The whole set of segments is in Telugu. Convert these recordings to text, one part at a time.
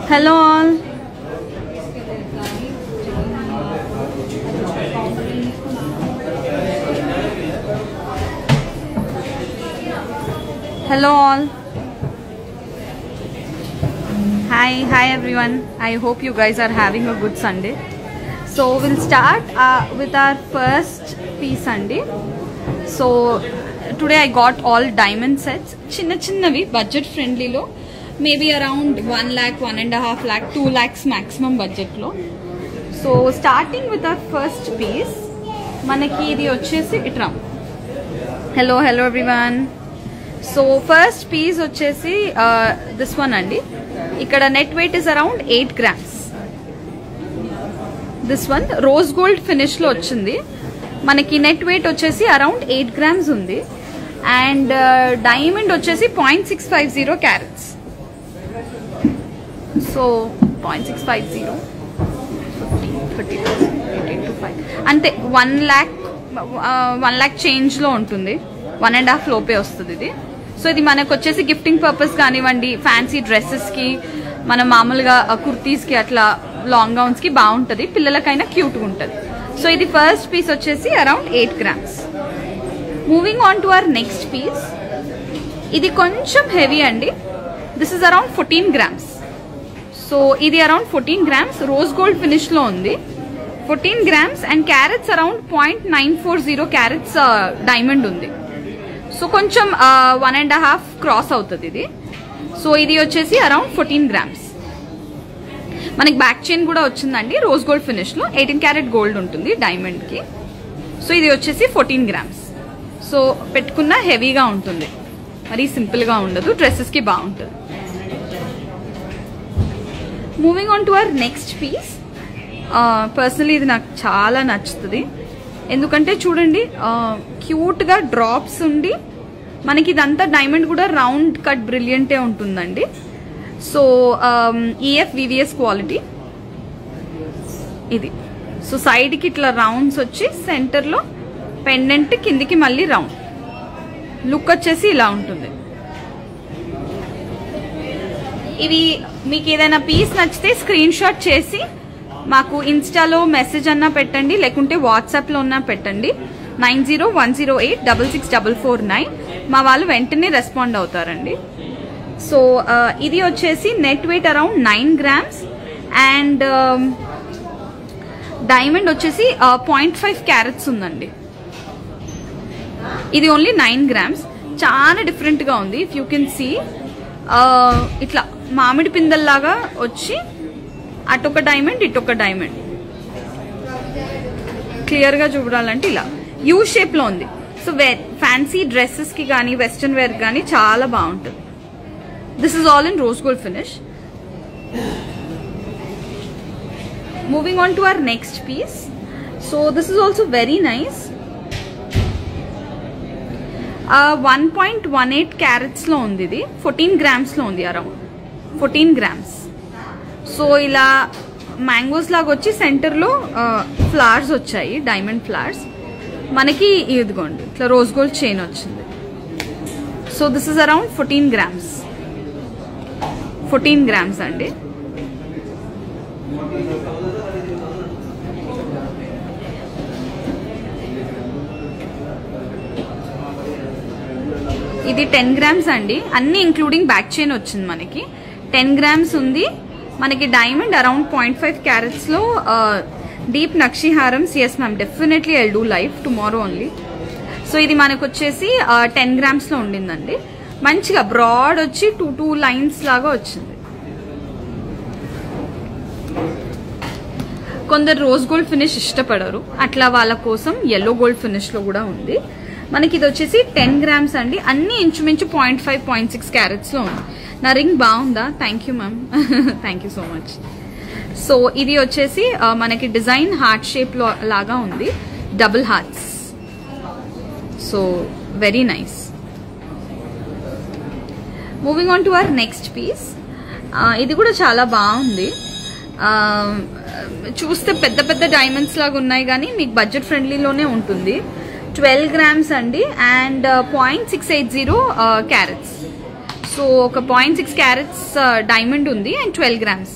Hello all. Hello all. Hi everyone. I hope you guys are having a good Sunday. So we'll start with our first piece Sunday. So today I got all diamond sets. Chinnavi budget friendly lo. Maybe around 1 lakh, 1.5 lakh, 2 lakhs maximum budget lo. So starting with our first piece, manaki idi vachesi itra. Hello everyone. So first piece vachesi this one andi. Ikkada net weight is around 8 grams. This one rose gold finish lo ochindi. Manaki net weight vachesi around 8 grams undi. And diamond vachesi 0.650 carats. So 0.650 30 18 to 5 ante 1 lakh change lo untundi 1.5 lope ostudi idi. So idi manaku vachesi gifting purpose ganivandi, fancy dresses ki, mana maamuluga kurtis ki atla long gowns ki baaguntadi, pillalakaina cute ga untadi. So idi first piece vachesi around 8 grams. Moving on to our next piece, idi koncham heavy andi. This is around 14 grams. So ఇది around 14 grams, rose gold finish లో ఉంది, 14 grams and carats around 0.940 carats diamond ఉంది. సో కొంచెం 1.5 క్రాస్ అవుతుంది ఇది. సో ఇది వచ్చేసి అరౌండ్ 14 grams. మనకి బ్యాక్ చైన్ కూడా వచ్చిందండి రోజ్ గోల్డ్ ఫినిష్ లో, 18 క్యారెట్ గోల్డ్ ఉంటుంది డైమండ్ కి. సో ఇది వచ్చేసి 14 grams. సో పెట్టుకున్న హెవీగా ఉంటుంది, మరి సింపుల్ గా ఉండదు, డ్రెస్సెస్ కి బాగుంటుంది. Moving on to our next piece. Personally ఇది నాకు చాలా నచ్చుతుంది, ఎందుకంటే చూడండి క్యూట్గా డ్రాప్స్ ఉండి మనకి ఇదంతా డైమండ్ కూడా రౌండ్ కట్ బ్రిలియంటే ఉంటుందండి. సో ఈఎఫ్ వివిఎస్ క్వాలిటీ ఇది. సో సైడ్కి ఇట్లా రౌండ్స్ వచ్చి సెంటర్లో పెండెంట్, కిందికి మళ్ళీ రౌండ్. లుక్ వచ్చేసి ఇలా ఉంటుంది. ఇవి మీకు ఏదైనా పీస్ నచ్చితే స్క్రీన్ షాట్ చేసి మాకు ఇన్స్టాలో మెసేజ్ అన్నా పెట్టండి, లేకుంటే వాట్సాప్లో ఉన్నా పెట్టండి. 9010866449 మా వాళ్ళు వెంటనే రెస్పాండ్ అవుతారండి. సో ఇది వచ్చేసి net weight around 9 grams and diamond వచ్చేసి 0.5 carats ఉందండి. ఇది ఓన్లీ 9 grams. చాలా డిఫరెంట్గా ఉంది. ఇఫ్ యూ కెన్ సీ ఇట్లా మామిడి పిందల్లాగా వచ్చి అటొక డైమండ్ ఇటొక డైమండ్, క్లియర్ గా చూడాలంటే ఇలా యూ షేప్ లో ఉంది. సో ఫ్యాన్సీ డ్రెస్సెస్ కి కానీ వెస్టర్న్ వేర్ కానీ చాలా బాగుంటుంది. This is all in rose gold finish. Moving on to our next piece. So this is also very nice. 1.18 carats లో ఉంది ఇది, 14 grams లో ఉంది, అరౌండ్ 14 grams. సో ఇలా మ్యాంగోస్ లాగా వచ్చి సెంటర్లో ఫ్లవర్స్ వచ్చాయి, డైమండ్ ఫ్లవర్స్. మనకి ఇదిగోండి ఇట్లా రోజ్ గోల్డ్ చైన్ వచ్చింది. So this is around 14 grams. 14 grams అండి. ఇది 10 grams అండి, అన్ని ఇంక్లూడింగ్ బ్యాక్ చైన్ వచ్చింది మనకి. 10 grams ఉంది మనకి. డైమండ్ అరౌండ్ 0.5 carats లో డీప్ నక్షి హారమ్స్. Yes ma'am, definitely I'll do live tomorrow only. So ఇది మనకు వచ్చేసి 10 grams లో ఉండిందండి. మంచిగా బ్రాడ్ వచ్చి 2 lines లాగా వచ్చింది. కొందరు రోజ్ గోల్డ్ ఫినిష్ ఇష్టపడరు, అట్లా వాళ్ళ కోసం ఎల్లో గోల్డ్ ఫినిష్ లో కూడా ఉంది. మనకి ఇది వచ్చేసి 10 grams అండి. అన్ని ఇంచుమించు 0.5 0.6 carats లో ఉంది. నా రింగ్ బాగుందా? Thank you ma'am, thank you so much. So ఇది వచ్చేసి మనకి డిజైన్ హార్ట్ షేప్ లో లాగా ఉంది, double hearts. So very nice. Moving on to our next piece. ఇది కూడా చాలా బాగుంది. చూస్తే పెద్ద పెద్ద డైమండ్స్ లాగా ఉన్నాయి, కానీ మీకు బడ్జెట్ ఫ్రెండ్లీలోనే ఉంటుంది. 12 grams అండి అండ్ 0.680 carats. సో ఒక 0.6 క్యారెట్స్ డైమండ్ ఉంది అండ్ 12 grams.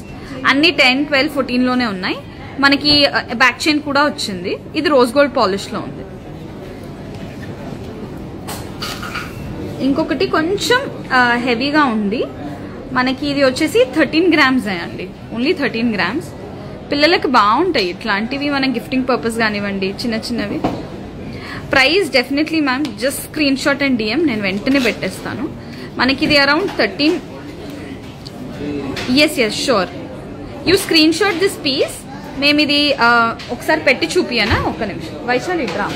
అన్ని 10, 12, 14 లోనే ఉన్నాయి. మనకి బ్యాక్ చైన్ కూడా వచ్చింది. ఇది రోజ్ గోల్డ్ పాలిష్ లో ఉంది. ఇంకొకటి కొంచెం హెవీగా ఉంది. మనకి ఇది వచ్చేసి 13 grams అండి. Only 13 grams. పిల్లలకు బాగుంటాయి ఇట్లాంటివి, మనం గిఫ్టింగ్ పర్పస్ కానివ్వండి, చిన్న చిన్నవి. Price definitely ma'am just screenshot and DM, నేను వెంటనే పెట్టేస్తాను. మనకి ఇది around 13. Yes sure, you screenshot this piece. మేము ఇది ఒకసారి పెట్టి చూపియనా? ఒక్క నిమిషం వైశాలి ఇట్రా.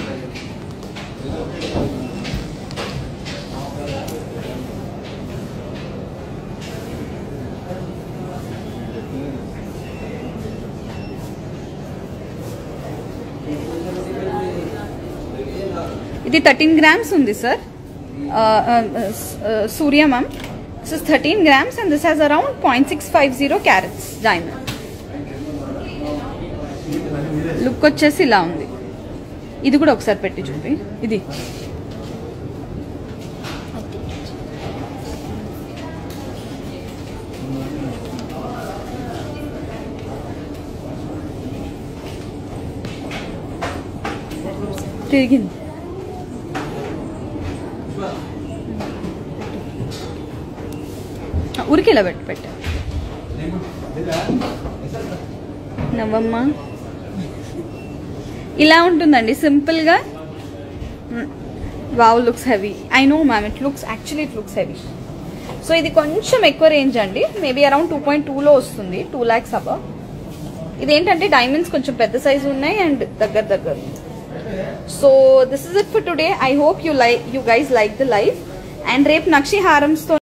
ఇది 13 grams ఉంది sir. Surya ma'am, this is 13 grams and this has around 0.650 carats diamond. Look వచ్చేసి ఇలా ఉంది. ఇది కూడా ఒకసారి పెట్టి చూపి. ఇది తిరిగింది. ఊరికి ఇలా పెట్టా. నవ్వమ్మా. ఇలా ఉంటుందండి సింపుల్ గా. Wow, looks heavy. I know ma'am, it looks heavy. So ఇది కొంచెం ఎక్కువ రేంజ్ అండి. మేబీ అరౌండ్ 2.2లో వస్తుంది, 2 lakhs అబవ్. ఇదేంటంటే డైమండ్స్ కొంచెం పెద్ద సైజు ఉన్నాయి అండ్ దగ్గర. So this is it for today. I hope you guys like the live. And రేపు నక్షి హారమ్స్ తో